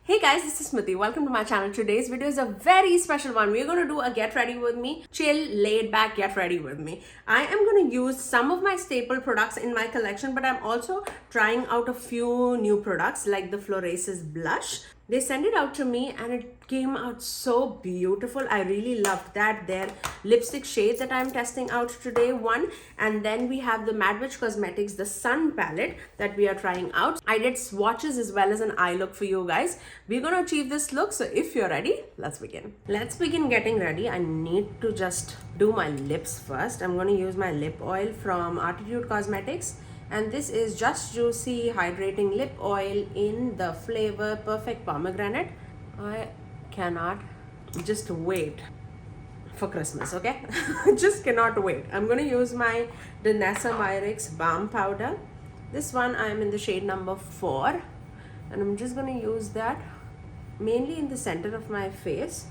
Hey guys, this is Smithy. Welcome to my channel. Today's video is a very special one. We're going to do a get ready with me, chill, laid back, get ready with me. I am going to use some of my staple products in my collection, but I'm also trying out a few new products like the Florasis blush. They sent it out to me and it came out so beautiful. I really loved that. Their lipstick shades that I'm testing out today, one. And then we have the Madwitch Cosmetics, the Sun palette that we are trying out. I did swatches as well as an eye look for you guys. We're going to achieve this look. So if you're ready, let's begin. Let's begin getting ready. I need to just do my lips first. I'm going to use my lip oil from Artitude Cosmetics. And this is Just Juicy Hydrating Lip Oil in the flavor Perfect Pomegranate. I cannot just wait for Christmas, okay? Just cannot wait. I'm going to use my Danessa Myricks Balm powder. This one I'm in the shade number 4. And I'm just going to use that mainly in the center of my face.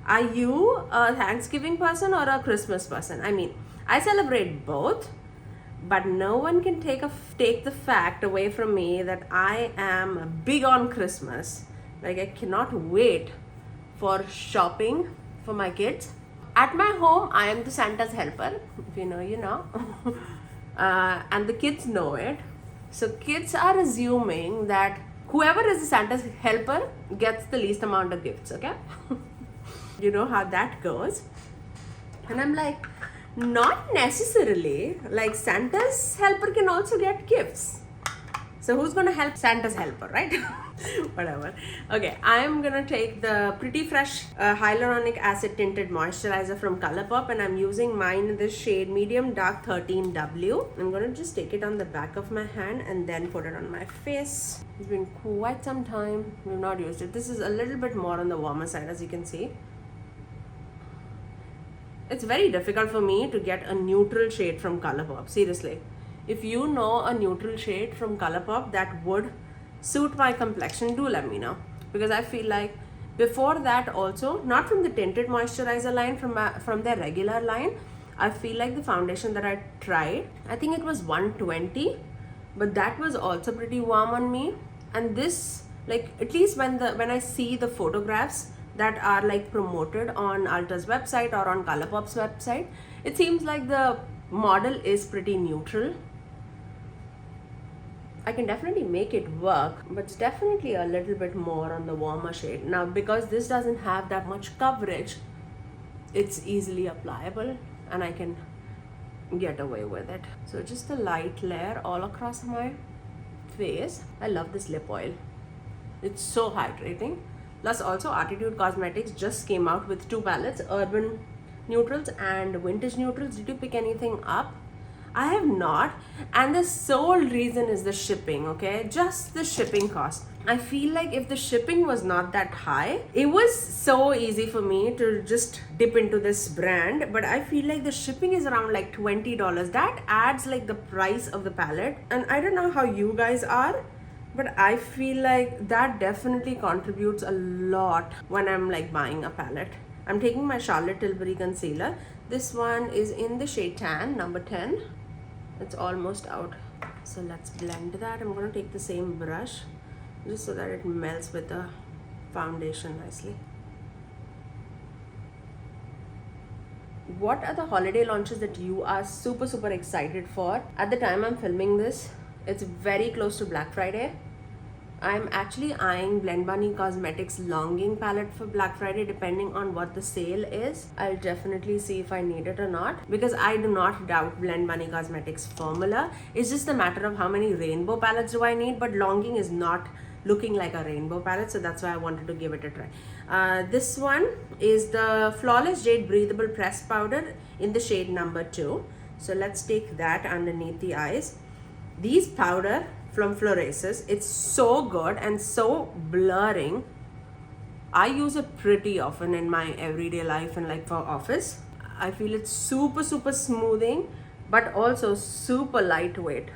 Are you a Thanksgiving person or a Christmas person? I mean, I celebrate both. But no one can take the fact away from me that I am big on Christmas. Like, I cannot wait for shopping for my kids. At my home, I am the Santa's helper. If you know, you know. And the kids know it. So kids are assuming that whoever is the Santa's helper gets the least amount of gifts, okay? You know how that goes. And I'm like, not necessarily. Like, Santa's helper can also get gifts. So who's going to help Santa's helper, right? Whatever. Okay, I'm going to take the Pretty Fresh Hyaluronic Acid Tinted Moisturizer from Colourpop, and I'm using mine in the shade Medium Dark 13W. I'm going to just take it on the back of my hand and then put it on my face. It's been quite some time. We've not used it. This is a little bit more on the warmer side, as you can see. It's very difficult for me to get a neutral shade from Colourpop, seriously. If you know a neutral shade from Colourpop that would suit my complexion, do let me know. Because I feel like before that also, not from the tinted moisturizer line, from their regular line, I feel like the foundation that I tried, I think it was 120, but that was also pretty warm on me. And this, like, at least when I see the photographs that are like promoted on Ulta's website or on Colourpop's website, it seems like the model is pretty neutral. I can definitely make it work, but it's definitely a little bit more on the warmer shade. Now, because this doesn't have that much coverage, it's easily applicable and I can get away with it. So just a light layer all across my face. I love this lip oil. It's so hydrating. Plus also Artitude Cosmetics just came out with 2 palettes, Urban Neutrals and Vintage Neutrals. Did you pick anything up? I have not. And the sole reason is the shipping, okay? Just the shipping cost. I feel like if the shipping was not that high, it was so easy for me to just dip into this brand. But I feel like the shipping is around like $20. That adds like the price of the palette. And I don't know how you guys are, but I feel like that definitely contributes a lot when I'm like buying a palette. I'm taking my Charlotte Tilbury concealer. This one is in the shade Tan, number 10. It's almost out. So let's blend that. I'm going to take the same brush just so that it melts with the foundation nicely. What are the holiday launches that you are super excited for? At the time I'm filming this, it's very close to Black Friday. I'm actually eyeing Blend Bunny Cosmetics Longing palette for Black Friday, depending on what the sale is. I'll definitely see if I need it or not, because I do not doubt Blend Bunny Cosmetics formula. It's just a matter of how many rainbow palettes do I need, but Longing is not looking like a rainbow palette, so that's why I wanted to give it a try. This one is the Flawless Jade Breathable Press Powder in the shade number 2. So let's take that underneath the eyes. These powder from Florasis, it's so good and so blurring. I use it pretty often in my everyday life and like for office. I feel it's super smoothing, but also super lightweight.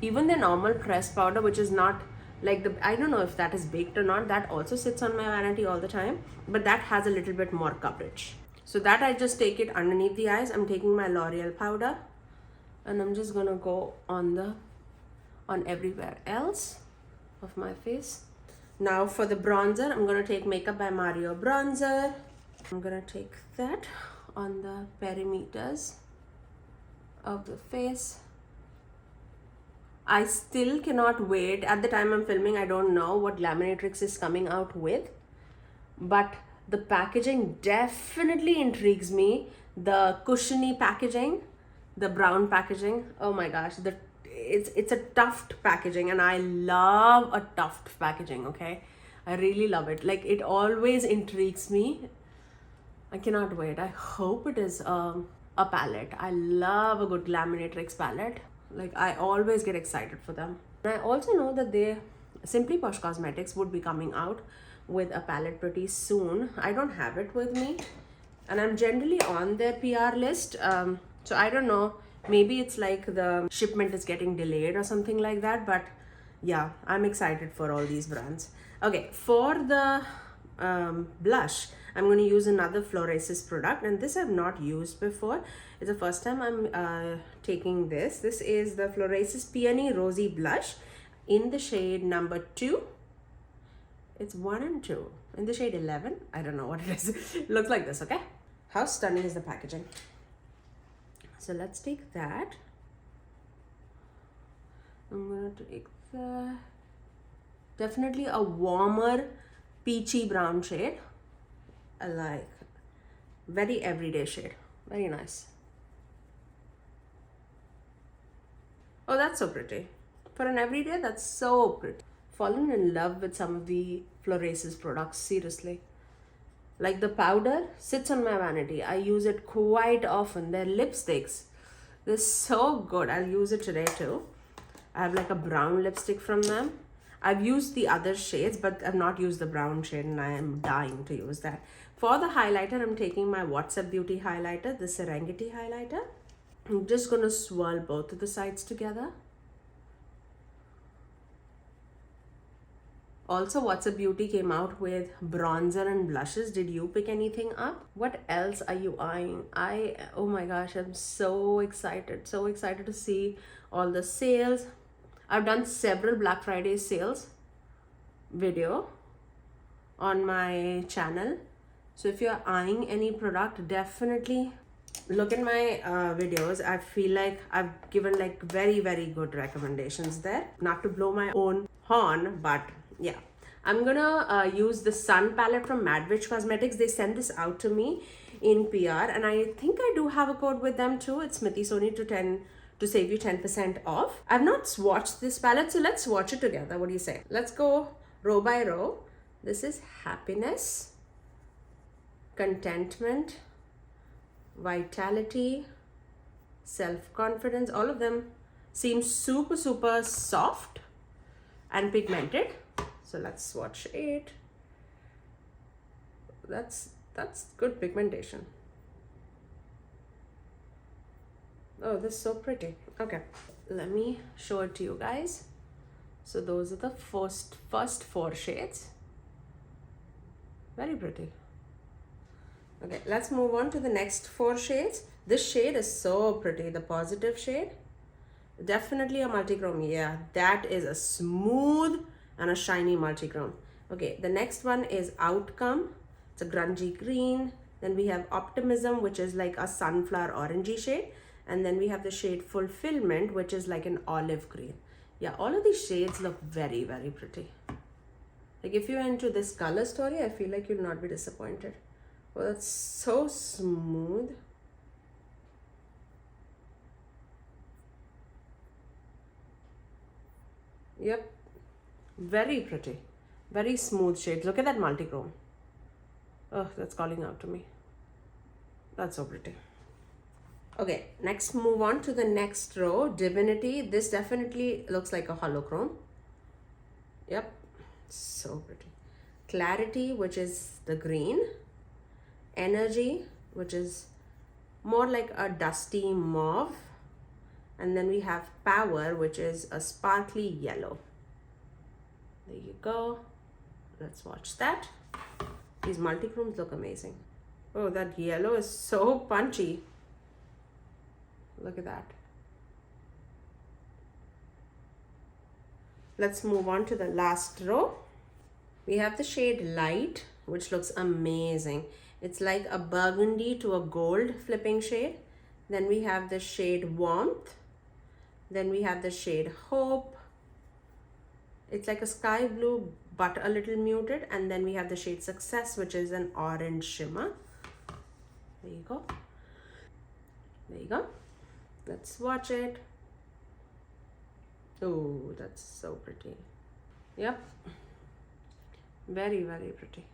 Even the normal press powder, which is not like the, I don't know if that is baked or not, that also sits on my vanity all the time, but that has a little bit more coverage. So that I just take it underneath the eyes. I'm taking my Loreal powder and I'm just gonna go on everywhere else of my face. Now for the bronzer, I'm going to take Makeup by Mario bronzer. I'm going to take that on the perimeters of the face. I still cannot wait. At the time I'm filming, I don't know what Laminatrix is coming out with, but the packaging definitely intrigues me. The cushiony packaging, the brown packaging, oh my gosh, it's a tuft packaging, and I love a tuft packaging. Okay, I really love it. Like, it always intrigues me. I cannot wait. I hope it is a palette. I love a good Laminatrix palette. Like, I always get excited for them. And I also know that Simply Posh Cosmetics would be coming out with a palette pretty soon. I don't have it with me, and I'm generally on their PR list. So I don't know, maybe it's like the shipment is getting delayed or something like that, but yeah, I'm excited for all these brands. Okay, for the blush, I'm going to use another Florasis product, and this I've not used before. It's the first time I'm taking this. This is the Florasis Peony Rosy Blush in the shade number 2. It's 1 and 2 in the shade 11. I don't know what it is. It looks like this. Okay, how stunning is the packaging? So let's take that. I'm gonna take the definitely a warmer peachy brown shade. I like, very everyday shade, very nice. Oh, that's so pretty. For an everyday, that's so pretty. Fallen in love with some of the Florasis products, seriously. Like, the powder sits on my vanity. I use it quite often. Their lipsticks, they're so good. I'll use it today too. I have like a brown lipstick from them. I've used the other shades, but I've not used the brown shade, and I am dying to use that. For the highlighter, I'm taking my Whatsup Beauty highlighter, the Serengeti highlighter. I'm just going to swirl both of the sides together. Also, Whatsup Beauty came out with bronzer and blushes. Did you pick anything up? What else are you eyeing? Oh my gosh, I'm so excited to see all the sales. I've done several Black Friday sales video on my channel. So if you're eyeing any product, definitely look at my videos. I feel like I've given like very, very good recommendations there. Not to blow my own horn, but yeah. I'm gonna use the Sun palette from Madwitch Cosmetics. They sent this out to me in PR, and I think I do have a code with them too. It's Smithy Sony to save you 10% off. I've not swatched this palette, so let's swatch it together. What do you say? Let's go row by row. This is happiness, contentment, vitality, self-confidence. All of them seem super, super soft and pigmented. So let's swatch it. That's good pigmentation. Oh, this is so pretty. Okay, let me show it to you guys. So those are the first 4 shades. Very pretty. Okay, let's move on to the next 4 shades. This shade is so pretty, the positive shade. Definitely a multichrome. Yeah, that is a smooth and a shiny multichrome. Okay, the next one is Outcome. It's a grungy green. Then we have Optimism, which is like a sunflower orangey shade. And then we have the shade Fulfillment, which is like an olive green. Yeah, all of these shades look very, very pretty. Like, if you're into this color story, I feel like you'll not be disappointed. Oh, that's so smooth. Yep, very pretty, very smooth shades. Look at that multichrome. Oh, that's calling out to me. That's so pretty. Okay, next move on to the next row, Divinity. This definitely looks like a holochrome. Yep, so pretty. Clarity, which is the green. Energy, which is more like a dusty mauve. And then we have Power, which is a sparkly yellow. There you go. Let's watch that. These multichromes look amazing. Oh, that yellow is so punchy. Look at that. Let's move on to the last row. We have the shade Light, which looks amazing. It's like a burgundy to a gold flipping shade. Then we have the shade Warmth. Then we have the shade Hope. It's like a sky blue but a little muted. And then we have the shade Success, which is an orange shimmer. There you go. There you go. Let's swatch it. Oh, that's so pretty. Yep. Very, very pretty.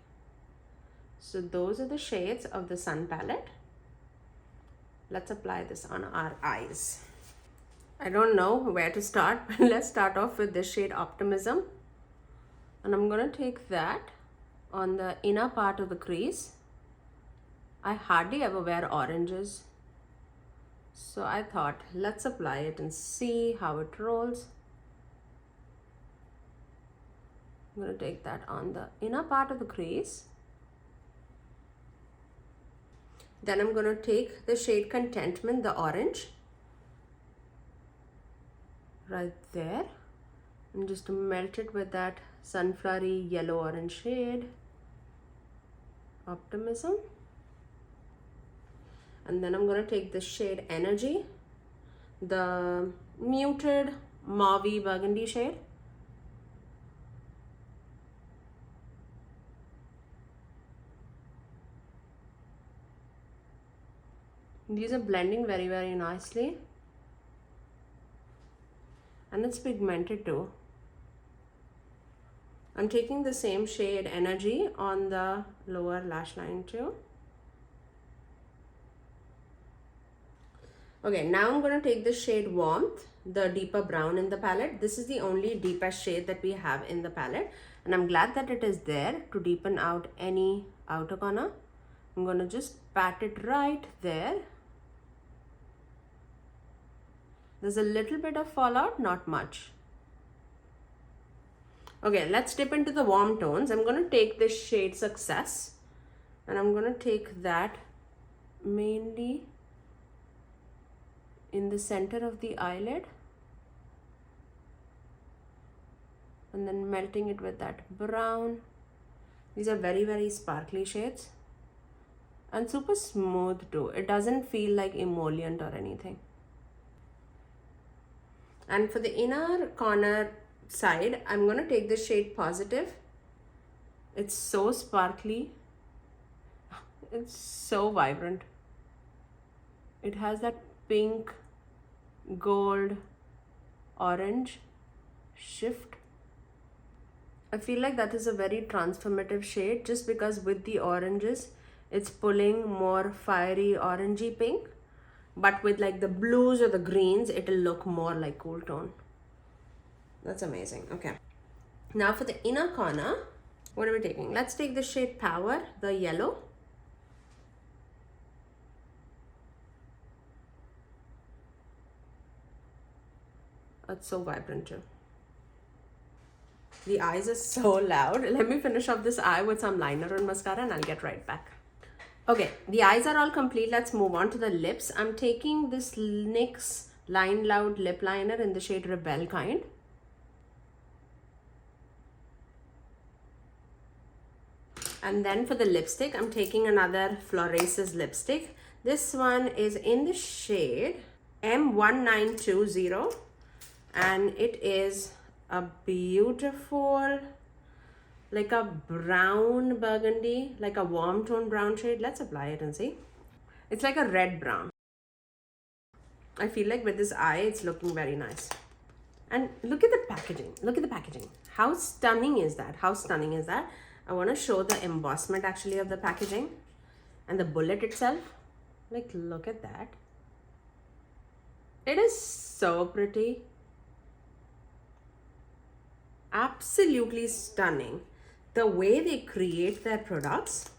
So those are the shades of the Sun palette. Let's apply this on our eyes. I don't know where to start, but let's start off with this shade Optimism. And I'm going to take that on the inner part of the crease. I hardly ever wear oranges, so I thought let's apply it and see how it rolls. I'm going to take that on the inner part of the crease. Then I'm going to take the shade Contentment, the orange, right there, and just melt it with that sunflowery yellow orange shade, Optimism. And then I'm going to take the shade Energy, the muted mauvey burgundy shade. These are blending very, very nicely. And it's pigmented too. I'm taking the same shade Energy on the lower lash line too. Okay, now I'm going to take the shade Warmth, the deeper brown in the palette. This is the only deepest shade that we have in the palette. And I'm glad that it is there to deepen out any outer corner. I'm going to just pat it right there. There's a little bit of fallout, not much. Okay, let's dip into the warm tones. I'm going to take this shade Success. And I'm going to take that mainly in the center of the eyelid, and then melting it with that brown. These are very, very sparkly shades and super smooth too. It doesn't feel like emollient or anything. And for the inner corner side, I'm going to take the shade Positive. It's so sparkly. It's so vibrant. It has that pink, gold, orange shift. I feel like that is a very transformative shade just because with the oranges, it's pulling more fiery orangey pink. But with like the blues or the greens, it'll look more like cool tone. That's amazing. Okay. Now for the inner corner, what are we taking? Let's take the shade Power, the yellow. That's so vibrant too. The eyes are so loud. Let me finish off this eye with some liner and mascara and I'll get right back. Okay, the eyes are all complete. Let's move on to the lips. I'm taking this NYX Line Loud lip liner in the shade Rebel Kind. And then for the lipstick, I'm taking another Florasis lipstick. This one is in the shade M1920. And it is a beautiful, like a brown burgundy, like a warm tone brown shade. Let's apply it and see. It's like a red brown. I feel like with this eye, it's looking very nice. And look at the packaging. Look at the packaging. How stunning is that? How stunning is that? I want to show the embossment actually of the packaging and the bullet itself. Like, look at that. It is so pretty. Absolutely stunning. The way they create their products,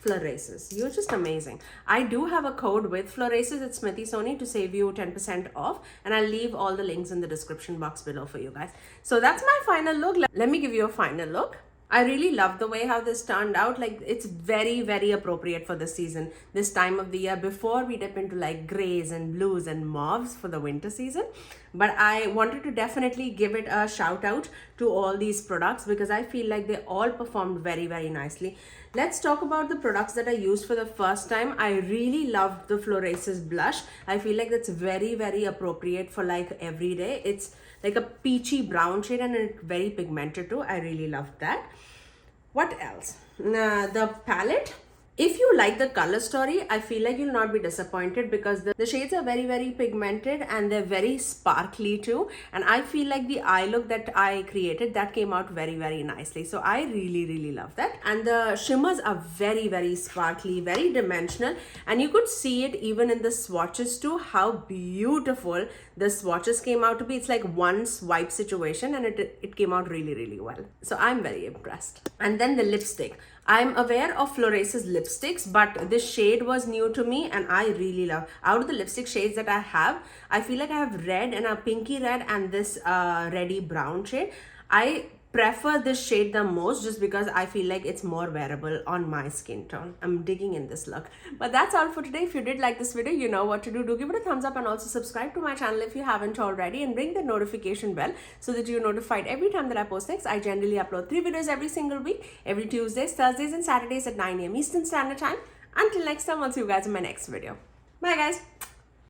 Florasis, you're just amazing. I do have a code with Florasis at Smithy Sony to save you 10% off, and I'll leave all the links in the description box below for you guys. So that's my final look. Let me give you a final look. I really love the way how this turned out. Like, it's very, very appropriate for the season, this time of the year, before we dip into like grays and blues and mauves for the winter season. But I wanted to definitely give it a shout out to all these products because I feel like they all performed very, very nicely. Let's talk about the products that I used for the first time. I really loved the Florasis blush. I feel like that's very, very appropriate for like every day. It's like a peachy brown shade and it's very pigmented too. I really loved that. What else? The palette. If you like the color story, I feel like you'll not be disappointed because the shades are very, very pigmented and they're very sparkly too. And I feel like the eye look that I created, that came out very, very nicely. So I really, really love that. And the shimmers are very, very sparkly, very dimensional. And you could see it even in the swatches too, how beautiful the swatches came out to be. It's like one swipe situation and it came out really, really well. So I'm very impressed. And then the lipstick. I'm aware of Florasis lipsticks, but this shade was new to me and I really love. Out of the lipstick shades that I have, I feel like I have red and a pinky red and this reddy brown shade. I prefer this shade the most just because I feel like it's more wearable on my skin tone. I'm digging in this look. But that's all for today. If you did like this video, you know what to do. Do give it a thumbs up and also subscribe to my channel if you haven't already, and ring the notification bell so that you're notified every time that I post next. I generally upload 3 videos every single week, every Tuesdays, Thursdays and Saturdays at 9 AM Eastern Standard Time. Until next time, I'll see you guys in my next video. Bye guys.